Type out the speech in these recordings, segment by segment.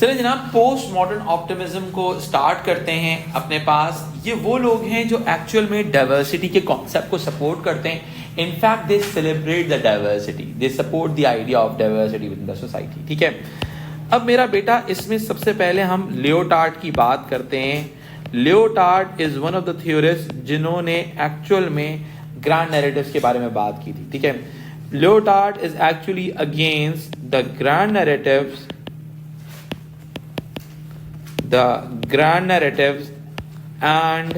चलिए जनाब, post modern optimism को स्टार्ट करते हैं। अपने पास ये वो लोग हैं जो एक्चुअल में डाइवर्सिटी के कॉन्सेप्ट को सपोर्ट करते हैं। In fact they celebrate the diversity, they support the idea of diversity with in the society. ठीक है, अब मेरा बेटा इसमें सबसे पहले हम लियोटार्ड की बात करते हैं। Leotard is one of the theorist जिन्होंने एक्चुअल में ग्रैंड नैरेटिव्स के बारे में बात की थी। ठीक है, Leotard is actually against the grand narratives, the grand narratives and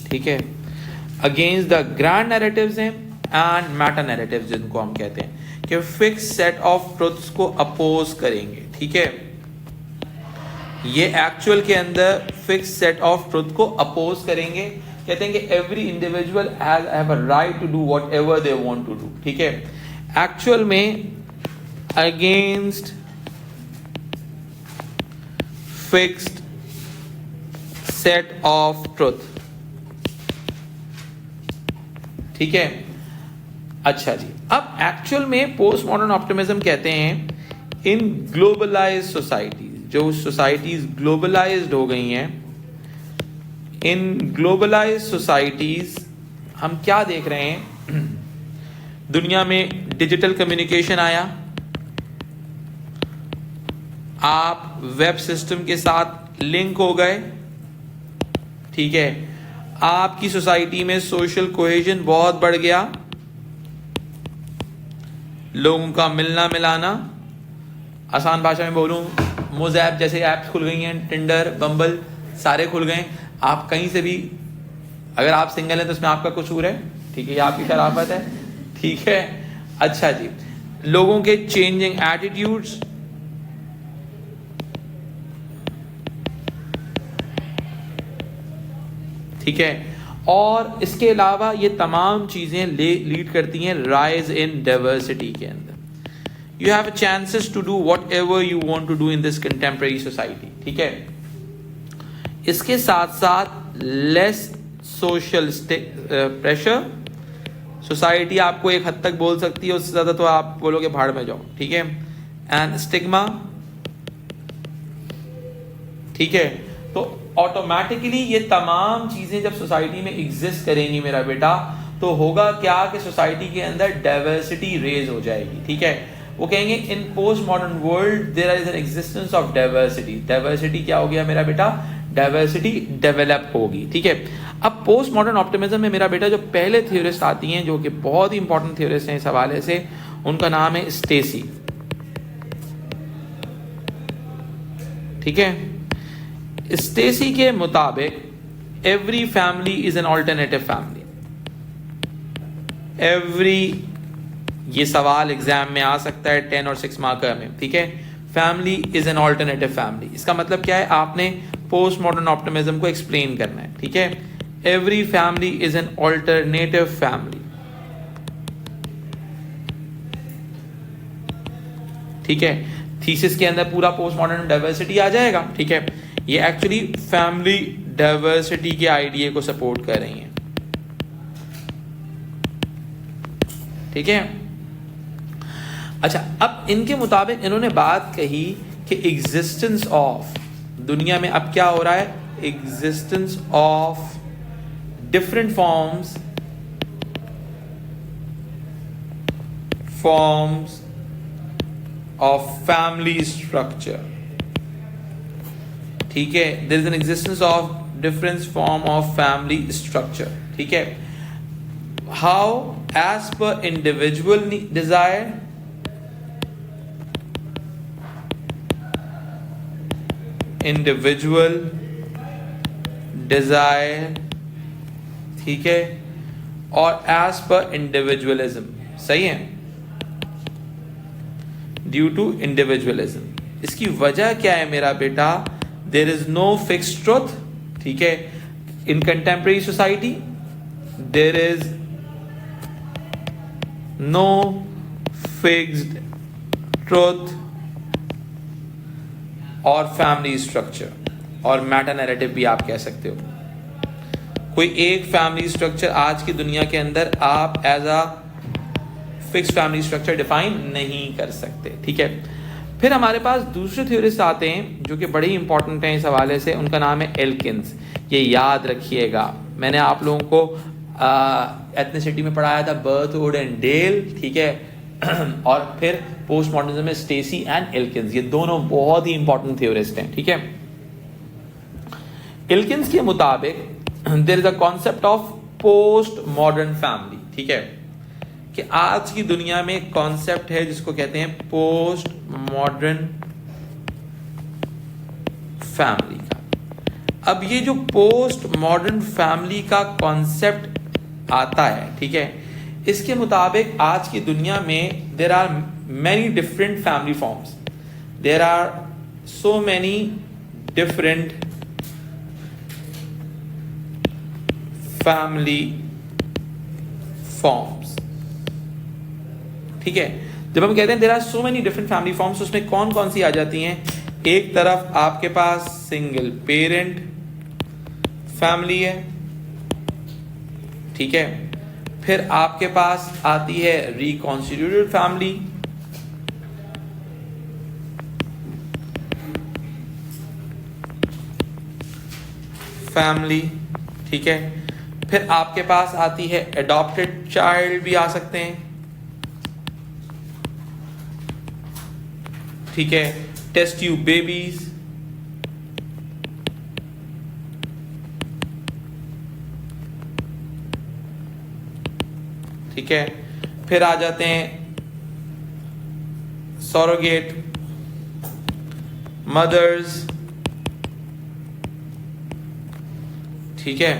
ठीक है, अगेंस्ट द ग्रैंड नैरेटिव्स हैं एंड मेटा नैरेटिव्स जिनको हम कहते हैं कि फिक्स सेट ऑफ ट्रुथ्स को अपोज करेंगे। ठीक है, ये एक्चुअल के अंदर फिक्स सेट ऑफ ट्रुथ को अपोज करेंगे। कहते हैं कि every individual have a right to do whatever they want to do. ठीक है, एक्चुअल में against fixed set of truth। ठीक है, अच्छा जी, अब एक्चुअल में पोस्ट मॉडर्न ऑप्टिमिज्म कहते हैं इन ग्लोबलाइज्ड सोसाइटीज, जो सोसाइटीज ग्लोबलाइज्ड हो गई हैं, इन ग्लोबलाइज्ड सोसाइटीज हम क्या देख रहे हैं, दुनिया में डिजिटल कम्युनिकेशन आया, आप वेब सिस्टम के साथ लिंक हो गए। ठीक है, आपकी सोसाइटी में सोशल कोहेजन बहुत बढ़ गया, लोगों का मिलना मिलाना, आसान भाषा में बोलूं मोज ऐप जैसे ऐप्स खुल गई हैं, टिंडर, बम्बल सारे खुल गए। आप कहीं से भी, अगर आप सिंगल हैं तो उसमें आपका कसूर है। ठीक है, ये आपकी शराफत है। ठीक है, अच्छा जी, लोगों के चेंजिंग एटीट्यूड्स, ठीक है, और इसके अलावा ये तमाम चीजें लीड करती हैं राइज इन डाइवर्सिटी के अंदर। You have chances to do what ever you want to do in this contemporary society. ठीक है, इसके साथ साथ लेस सोशल प्रेशर, सोसाइटी आपको एक हद तक बोल सकती है, उससे ज्यादा तो आप बोलोगे भाड़ में जाओ। ठीक है, एंड स्टिग्मा। ठीक है, तो ऑटोमेटिकली ये तमाम चीजें जब सोसाइटी में एग्जिस्ट करेंगी मेरा बेटा, तो होगा क्या कि सोसाइटी के अंदर डाइवर्सिटी रेज हो जाएगी। ठीक है, वो कहेंगे in post modern world there is an existence of diversity. Diversity क्या हो गया मेरा बेटा, डाइवर्सिटी डेवलप होगी। ठीक है, अब पोस्ट मॉडर्न ऑप्टिमिज्म में मेरा बेटा जो पहले थ्योरिस्ट आती हैं, जो कि बहुत ही इंपॉर्टेंट थ्योरिस्ट हैं इस हवाले से, उनका नाम है स्टेसी। ठीक है, स्टेसी के मुताबिक every family is an alternative family. Every, ये सवाल एग्जाम में आ सकता है 10 और 6 मार्कर में। ठीक है, family is an alternative family, इसका मतलब क्या है, आपने पोस्ट मॉडर्न ऑप्टिमिज्म को एक्सप्लेन करना है। ठीक है, every family is an alternative family. ठीक है, थीसिस के अंदर पूरा पोस्ट मॉडर्न डाइवर्सिटी आ जाएगा। ठीक है, ये एक्चुअली फैमिली डाइवर्सिटी के आइडिया को सपोर्ट कर रही हैं। ठीक है, अच्छा, अब इनके मुताबिक इन्होंने बात कही कि एग्जिस्टेंस ऑफ, दुनिया में अब क्या हो रहा है, existence of different forms of family structure. ठीक है, there is an existence of different form of family structure. ठीक है, how as per individual desire, individual desire, ठीक है, और एज पर इंडिविजुअलिज्म। सही है, ड्यू टू इंडिविजुअलिज्म। इसकी वजह क्या है मेरा बेटा, there is no fixed truth. ठीक है, in contemporary society there is no fixed truth और फैमिली स्ट्रक्चर, और मेटा नैरेटिव भी आप कह सकते हो। कोई एक फैमिली स्ट्रक्चर आज की दुनिया के अंदर आप as a fix family structure define नहीं कर सकते, ठीक है। फिर हमारे पास दूसरे थ्योरिस्ट आते हैं जो कि बड़े ही इंपॉर्टेंट हैं इस हवाले से, उनका नाम है एल्किन्स। ये याद रखिएगा, मैंने आप लोगों को एथनिसिटी में पढ़ाया था बर्थवुड एंड डेल, ठीक है। और फिर पोस्ट मॉडर्निज्म में स्टेसी एंड एल्किन्स, ये दोनों बहुत ही इंपॉर्टेंट थ्योरिस्ट हैं, ठीक है। एल्किन्स के मुताबिक there is a concept of post modern family, ठीक है, कि आज की दुनिया में एक कॉन्सेप्ट है जिसको कहते हैं पोस्ट मॉडर्न फैमिली का। अब ये जो पोस्ट मॉडर्न फैमिली का कॉन्सेप्ट आता है, ठीक है, इसके मुताबिक आज की दुनिया में there are many different family forms, there are so many different family forms, ठीक है। जब हम कहते हैं there are so many different family forms, उसमें कौन कौन सी आ जाती हैं? एक तरफ आपके पास सिंगल पेरेंट फैमिली है, ठीक है। फिर आपके पास आती है रिकॉन्स्टिट्यूटेड फैमिली, ठीक है। फिर आपके पास आती है एडॉप्टेड चाइल्ड भी आ सकते हैं, ठीक है, टेस्ट ट्यूब बेबीज, ठीक है। फिर आ जाते हैं सरोगेट मदर्स, ठीक है।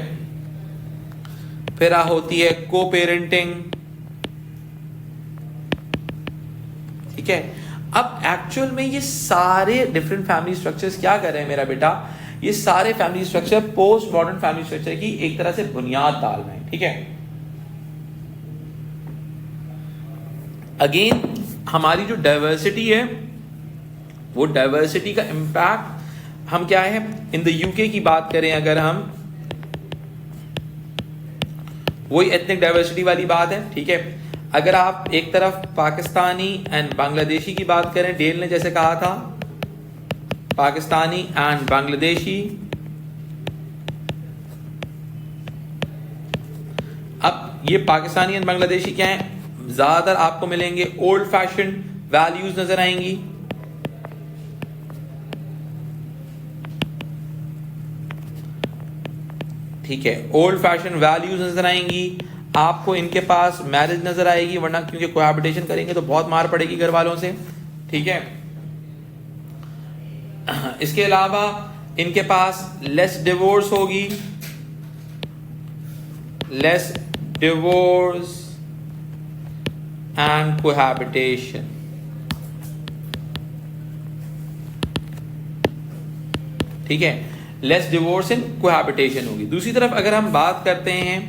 फिर होती है को पेरेंटिंग, ठीक है। अब एक्चुअल में ये सारे डिफरेंट फैमिली स्ट्रक्चर्स क्या कर रहे हैं मेरा बेटा? ये सारे family structure post modern family structure की एक तरह से बुनियाद डाल रहे हैं, ठीक है। अगेन हमारी जो डाइवर्सिटी है, वो डाइवर्सिटी का इंपैक्ट हम क्या है, इन द यूके की बात करें अगर हम, वही एथनिक डाइवर्सिटी वाली बात है, ठीक है। अगर आप एक तरफ पाकिस्तानी एंड बांग्लादेशी की बात करें, डेल ने जैसे कहा था पाकिस्तानी एंड बांग्लादेशी, अब ये पाकिस्तानी एंड बांग्लादेशी क्या है, ज्यादातर आपको मिलेंगे ओल्ड फैशन वैल्यूज नजर आएंगी, ठीक है, ओल्ड फैशन वैल्यूज नजर आएंगी आपको, इनके पास मैरिज नजर आएगी, वरना क्योंकि कोहैबिटेशन करेंगे तो बहुत मार पड़ेगी घर वालों से, ठीक है। इसके अलावा इनके पास लेस डिवोर्स होगी, लेस डिवोर्स एंड कोहैबिटेशन, ठीक है, लेस डिवोर्स एंड कोहैबिटेशन होगी। दूसरी तरफ अगर हम बात करते हैं,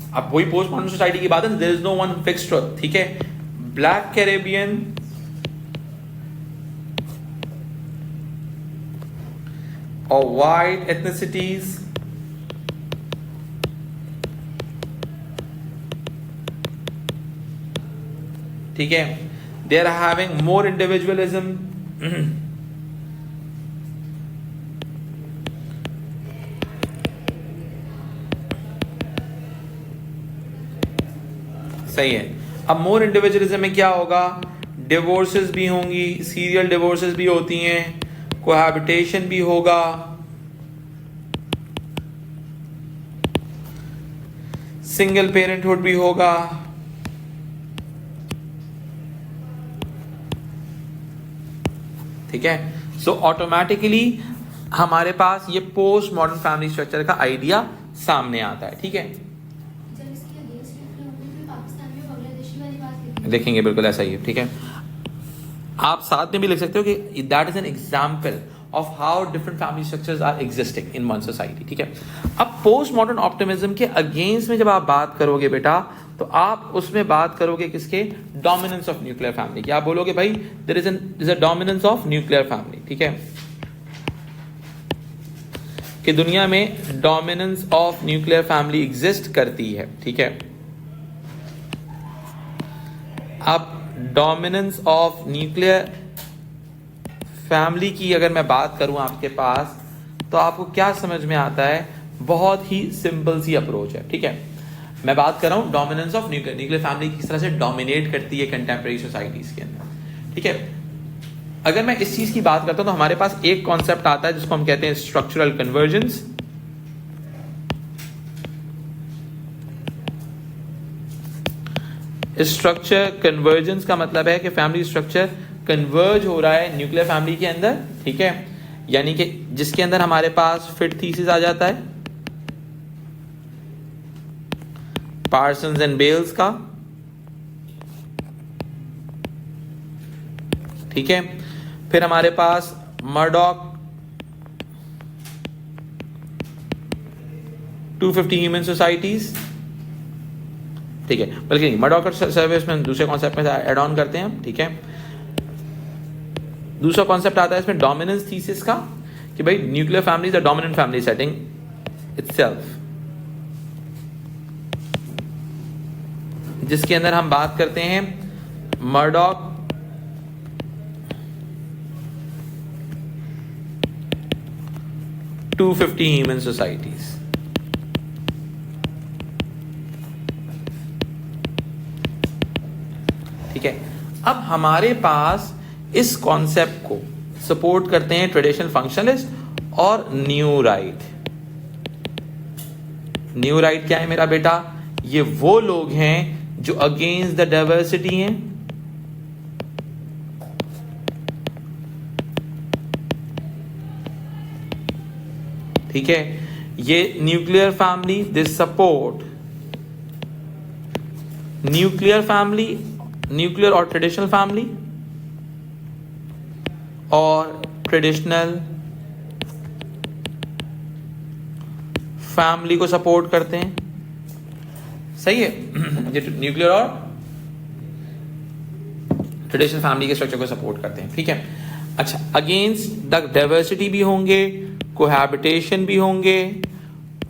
अब वही पोस्ट मॉडर्न सोसाइटी की बात है, there is no one fixed truth, ठीक है। ब्लैक कैरेबियन और वाइट एथनिसिटीज, ठीक है, they are having more individualism, सही है। अब मोर इंडिविजुअलिज्म में क्या होगा, डिवोर्सेस भी होंगी, सीरियल डिवोर्सेस भी होती हैं, कोहैबिटेशन भी होगा, सिंगल पेरेंटहुड भी होगा, ठीक है। सो ऑटोमेटिकली हमारे पास ये पोस्ट मॉडर्न फैमिली स्ट्रक्चर का आइडिया सामने आता है, ठीक है। देखेंगे बिल्कुल ऐसा ही है, ठीक है। आप साथ में भी लिख सकते हो कि that is an example of how different family structures are existing in one society, ठीक है। अब पोस्ट मॉडर्न ऑप्टिमिज्म के अगेंस्ट में जब आप बात करोगे बेटा, तो आप उसमें बात करोगे किसके, डोमिनेंस ऑफ न्यूक्लियर फैमिली की। आप बोलोगे भाई there is a dominance of nuclear family, ठीक है, कि दुनिया में dominance of nuclear family exist करती है, ठीक है। अब डोमिनेंस ऑफ न्यूक्लियर फैमिली की अगर मैं बात करूं आपके पास, तो आपको क्या समझ में आता है? बहुत ही सिंपल सी अप्रोच है, ठीक है। मैं बात कर रहा हूं डोमिनेंस ऑफ न्यूक्लियर फैमिली किस तरह से डोमिनेट करती है कंटेम्प्रेरी सोसाइटीज के अंदर, ठीक है। अगर मैं इस चीज की बात करता हूं तो हमारे पास एक कॉन्सेप्ट आता है जिसको हम कहते हैं स्ट्रक्चरल कन्वर्जेंस। स्ट्रक्चर कन्वर्जेंस का मतलब है कि फैमिली स्ट्रक्चर कन्वर्ज हो रहा है न्यूक्लियर फैमिली के अंदर, ठीक है। यानी कि जिसके अंदर हमारे पास फिट थीसिस आ जाता है पार्सन्स एंड बेल्स का, ठीक है। फिर हमारे पास मर्डॉक 250 ह्यूमन सोसाइटीज, ठीक है। बल्कि मर्डॉक सर्विस में दूसरे कॉन्सेप्ट में ऐड ऑन करते हैं हम, ठीक है। दूसरा कॉन्सेप्ट आता है इसमें डोमिनेंस थीसिस का कि भाई nuclear family is a dominant family setting itself, जिसके अंदर हम बात करते हैं मर्डॉक 250 ह्यूमन सोसाइटीज, ठीक है। अब हमारे पास इस कॉन्सेप्ट को सपोर्ट करते हैं ट्रेडिशनल फंक्शनलिस्ट और न्यू राइट। न्यू राइट क्या है मेरा बेटा? ये वो लोग हैं जो अगेंस्ट द डाइवर्सिटी हैं, ठीक है। ये nuclear family they support nuclear family, nuclear और ट्रेडिशनल फैमिली और ट्रेडिशनल फैमिली को सपोर्ट करते हैं, सही है। ये न्यूक्लियर और ट्रेडिशनल फैमिली के स्ट्रक्चर को सपोर्ट करते हैं, ठीक है। अच्छा, अगेंस्ट द डाइवर्सिटी भी होंगे, कोहैबिटेशन भी होंगे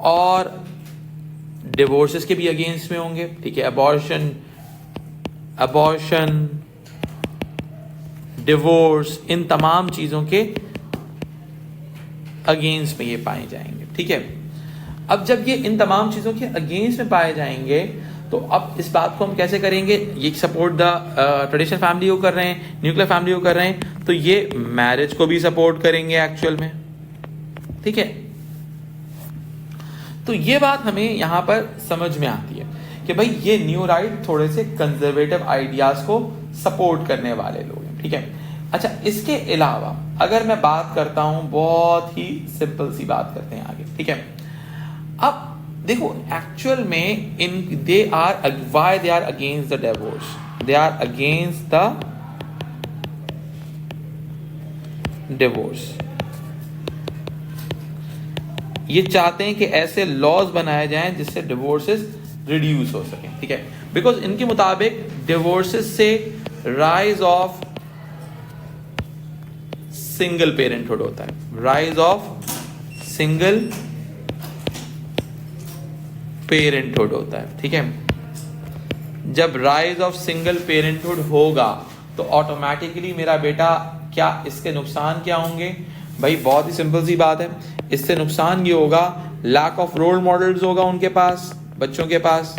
और डिवोर्सेस के भी अगेंस्ट में होंगे, ठीक है। अबॉर्शन, डिवोर्स, इन तमाम चीजों के अगेंस्ट में ये पाए जाएंगे, ठीक है। अब जब ये इन तमाम चीजों के अगेंस्ट में पाए जाएंगे तो अब इस बात को हम कैसे करेंगे? ये सपोर्ट द ट्रेडिशनल फैमिली को कर रहे हैं, न्यूक्लियर फैमिली को कर रहे हैं, तो ये मैरिज को भी सपोर्ट करेंगे एक्चुअल में, ठीक है। तो ये बात हमें यहां पर समझ में आती है कि भाई ये न्यू राइट थोड़े से कंजर्वेटिव आइडियाज को सपोर्ट करने वाले लोग हैं, ठीक है। अच्छा, इसके अलावा अगर मैं बात करता हूं, बहुत ही सिंपल सी बात करते हैं आगे, ठीक है। अब देखो एक्चुअल में in they are why they are against the divorce, they are against the divorce. ये चाहते हैं कि ऐसे लॉज बनाए जाएं जिससे डिवोर्सेस रिड्यूस हो सके, ठीक है। बिकॉज इनके मुताबिक डिवोर्सेस से राइज ऑफ सिंगल पेरेंटहुड होता है, राइज ऑफ सिंगल पेरेंटहुड होता है, ठीक है। जब राइज ऑफ सिंगल पेरेंटहुड होगा तो ऑटोमेटिकली मेरा बेटा क्या इसके नुकसान क्या होंगे? भाई बहुत ही सिंपल सी बात है, इससे नुकसान ये होगा लैक ऑफ रोल मॉडल्स होगा उनके पास, बच्चों के पास।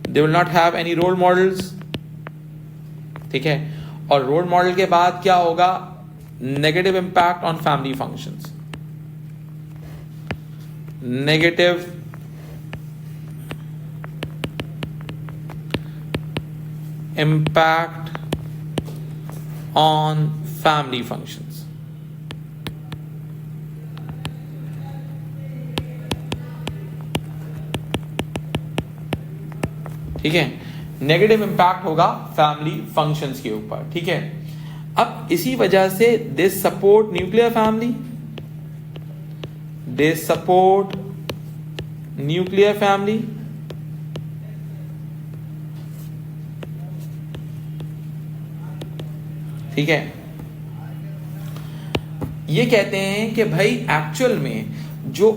They will not have any role models, ठीक है। और रोल मॉडल के बाद क्या होगा? Negative impact on family functions, negative impact on family functions. ठीक है, नेगेटिव इंपैक्ट होगा फैमिली फंक्शंस के ऊपर, ठीक है। अब इसी वजह से they support nuclear family, they support nuclear family, ठीक है। ये कहते हैं कि भाई एक्चुअल में जो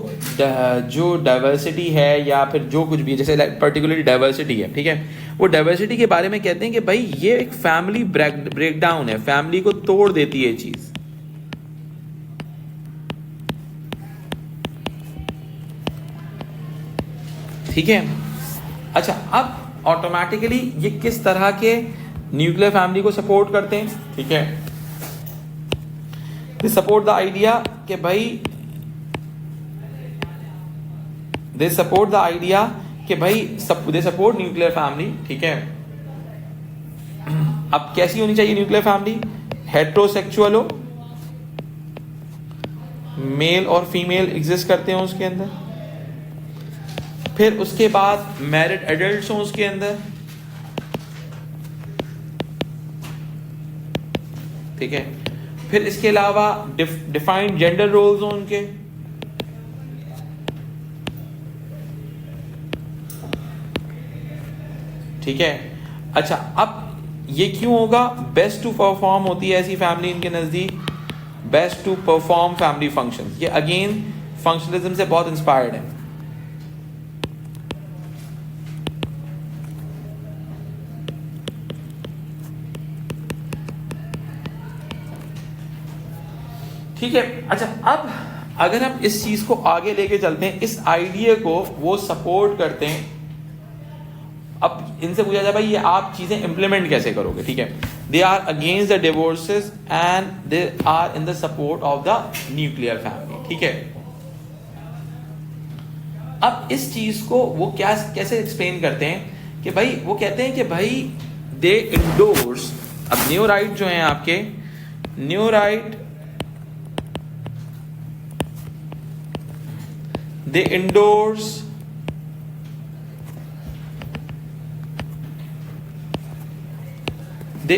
डाइवर्सिटी है या फिर जो कुछ भी, जैसे पर्टिकुलरली डाइवर्सिटी है, ठीक है, वो डाइवर्सिटी के बारे में कहते हैं कि भाई ये एक फैमिली ब्रेकडाउन है, फैमिली को तोड़ देती है चीज। ठीक है। अच्छा, अब ऑटोमेटिकली ये किस तरह के न्यूक्लियर फैमिली को सपोर्ट करते हैं? ठीक है, दे सपोर्ट द आइडिया कि भाई दे सपोर्ट द आइडिया कि भाई दे सपोर्ट न्यूक्लियर फैमिली। ठीक है, अब कैसी होनी चाहिए न्यूक्लियर फैमिली? हेट्रोसेक्सुअल हो, मेल और फीमेल एग्जिस्ट करते हैं उसके अंदर, फिर उसके बाद मैरिड एडल्ट्स हों उसके अंदर। ठीक है, फिर इसके अलावा डिफाइंड जेंडर रोल्स हों उनके। ठीक है। अच्छा, अब ये क्यों होगा? बेस्ट टू परफॉर्म होती है ऐसी फैमिली इनके नजदीक, best to perform family functions. ये अगेन फंक्शनलिज्म से बहुत इंस्पायर्ड है। ठीक है। अच्छा, अब अगर हम इस चीज को आगे लेके चलते हैं, इस आइडिया को वो सपोर्ट करते हैं। अब इनसे पूछा जाए भाई ये आप चीजें इंप्लीमेंट कैसे करोगे? ठीक है, they are against the divorces and they are in the support of the nuclear family. ठीक है, अब इस चीज को वो क्या कैसे एक्सप्लेन करते हैं कि भाई वो कहते हैं कि भाई दे इंडोर्स। अब न्यूराइट जो हैं आपके, न्यूराइट they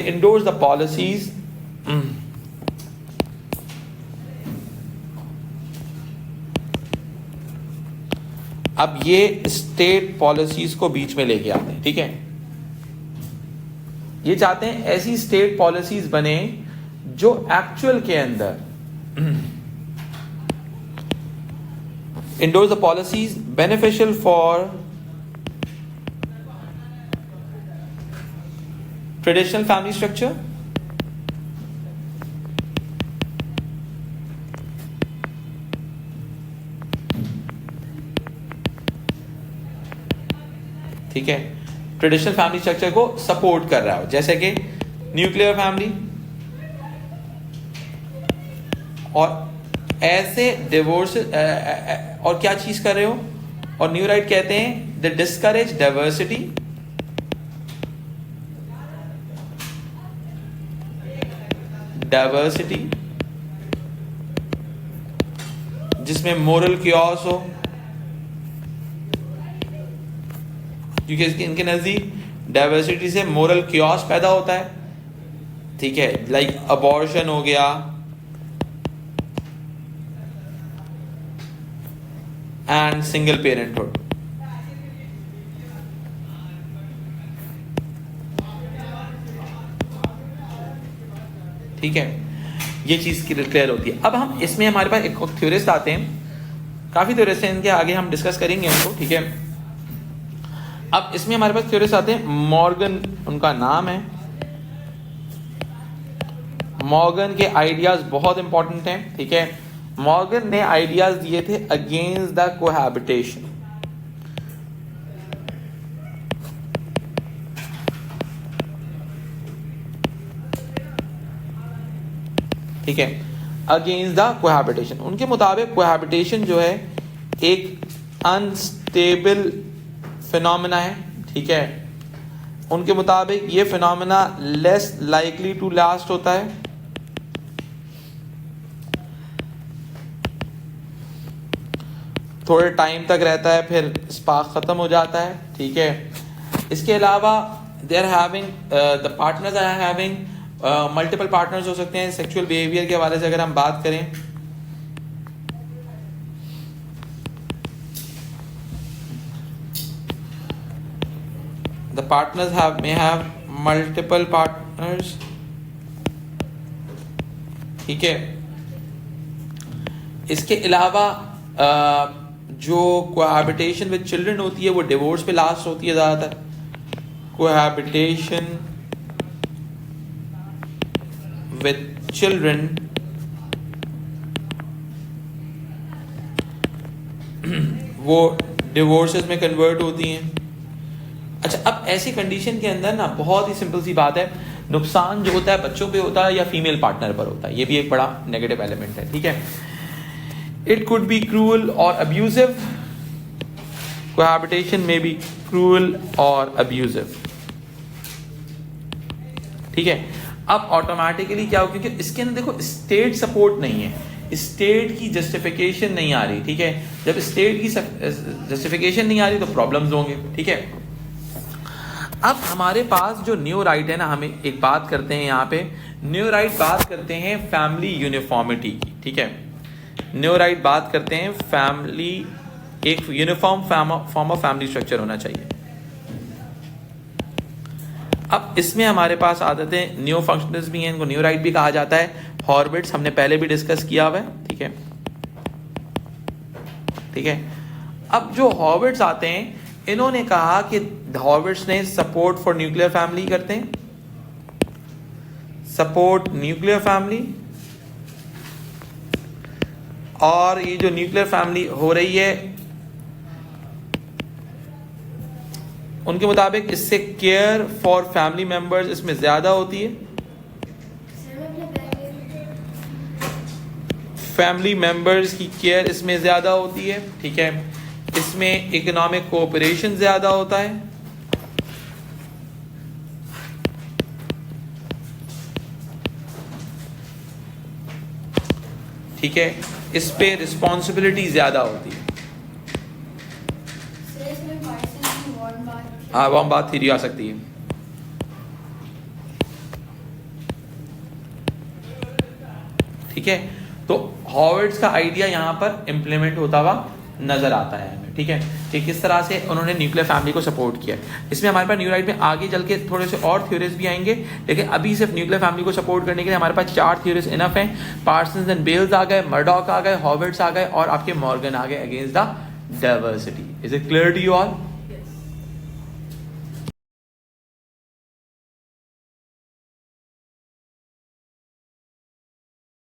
endorse the policies अब ये स्टेट पॉलिसीज को बीच में लेके आते हैं। ठीक है, ये चाहते हैं ऐसी स्टेट पॉलिसीज बने जो एक्चुअल के अंदर endorse the policies beneficial for traditional family structure, ठीक है, ट्रेडिशनल फैमिली स्ट्रक्चर को सपोर्ट कर रहा हो, जैसे कि न्यूक्लियर फैमिली। और ऐसे डिवोर्स और क्या चीज कर रहे हो? और न्यू राइट कहते हैं द डिस्करेज डाइवर्सिटी, जिसमें मोरल क्योस हो, क्योंकि इनके नजदीक डाइवर्सिटी से मोरल क्योस पैदा होता है। ठीक है, लाइक अबॉर्शन हो गया एंड सिंगल पेरेंटहुड। ठीक है, ये चीज क्लियर होती है। अब हम इसमें हमारे पास एक थ्योरिस्ट आते हैं, काफी थ्योरिस्ट हैं, इनके आगे हम डिस्कस करेंगे इनको। ठीक है, अब इसमें हमारे पास थ्योरिस्ट आते हैं, मॉर्गन उनका नाम है। मॉर्गन के आइडियाज बहुत इंपॉर्टेंट हैं। ठीक है, मॉर्गन ने आइडियाज दिए थे अगेंस्ट द कोहैबिटेशन। ठीक है, अगेंस्ट द कोहैबिटेशन। उनके मुताबिक कोहैबिटेशन जो है एक अनस्टेबल फिनोमेना है। ठीक है, उनके मुताबिक ये phenomena less likely to last होता है, थोड़े टाइम तक रहता है, फिर स्पार्क खत्म हो जाता है। ठीक है, इसके अलावा they are having the partners are having multiple partners हो सकते हैं। सेक्सुअल बिहेवियर के हवाले से अगर हम बात करें, the partners may have multiple partners। ठीक है, इसके अलावा जो कोहैबिटेशन विद चिल्ड्रन होती है वो डिवोर्स पे लास्ट होती है ज्यादातर। cohabitation with children वो डिवोर्सेस में कन्वर्ट होती हैं। अच्छा, अब ऐसी कंडीशन के अंदर ना बहुत ही सिंपल सी बात है, नुकसान जो होता है बच्चों पे होता है या फीमेल पार्टनर पर होता है, ये भी एक बड़ा नेगेटिव एलिमेंट है, ठीक है। इट कुड बी क्रूअल और अब्यूजिव, कोहैबिटेशन में भी क्रूअल और अब्यूजिव, ठीक है। अब ऑटोमेटिकली क्या हो, क्योंकि इसके अंदर देखो स्टेट सपोर्ट नहीं है, स्टेट की जस्टिफिकेशन नहीं आ रही, ठीक है। जब स्टेट की जस्टिफिकेशन नहीं आ रही तो प्रॉब्लम्स होंगे, ठीक है। अब हमारे पास जो न्यू राइट है ना, हमें एक बात करते हैं यहाँ पे, न्यू राइट बात करते हैं फैमिली यूनिफॉर्मिटी की, ठीक है। न्यू राइट बात करते हैं फैमिली, एक uniform form of family structure होना चाहिए। अब इसमें हमारे पास आदतें न्यू फंक्शनल्स भी हैं, इनको न्यू राइट भी कहा जाता है। हॉर्विट्ज हमने पहले भी डिस्कस किया हुआ है, ठीक है, ठीक है। अब जो हॉर्विट्ज आते हैं, इन्होंने कहा कि हॉर्विट्ज ने सपोर्ट फॉर न्यूक्लियर फैमिली करते हैं, सपोर्ट न्यूक्लियर फैमिली, और ये जो न्यूक्लियर फैमिली हो रही है उनके मुताबिक इससे केयर फॉर फैमिली मेंबर्स इसमें ज्यादा होती है, फैमिली मेंबर्स की केयर इसमें ज्यादा होती है, ठीक है। इसमें इकोनॉमिक कोऑपरेशन ज्यादा होता है, ठीक है। इस पे रिस्पॉन्सिबिलिटी ज्यादा होती है। हाँ, वो बात थ्योरी आ सकती है, ठीक है। तो हॉवर्ड्स का आइडिया यहाँ पर इम्प्लीमेंट होता हुआ नजर आता है हमें, ठीक है, कि किस तरह से उन्होंने न्यूक्लियर फैमिली को सपोर्ट किया। इसमें हमारे पास न्यू राइट में आगे चल के थोड़े से और थ्योरीज भी आएंगे, लेकिन अभी सिर्फ न्यूक्लियर फैमिली को सपोर्ट करने के लिए हमारे पास 4 थ्योरीज इनफ हैं। पार्सन्स एंड बेल्स आ गए, मर्डॉक आ गए, हॉवर्ड्स आ गए, और आपके मॉर्गन आ गए against the diversity. Is it clear to you all?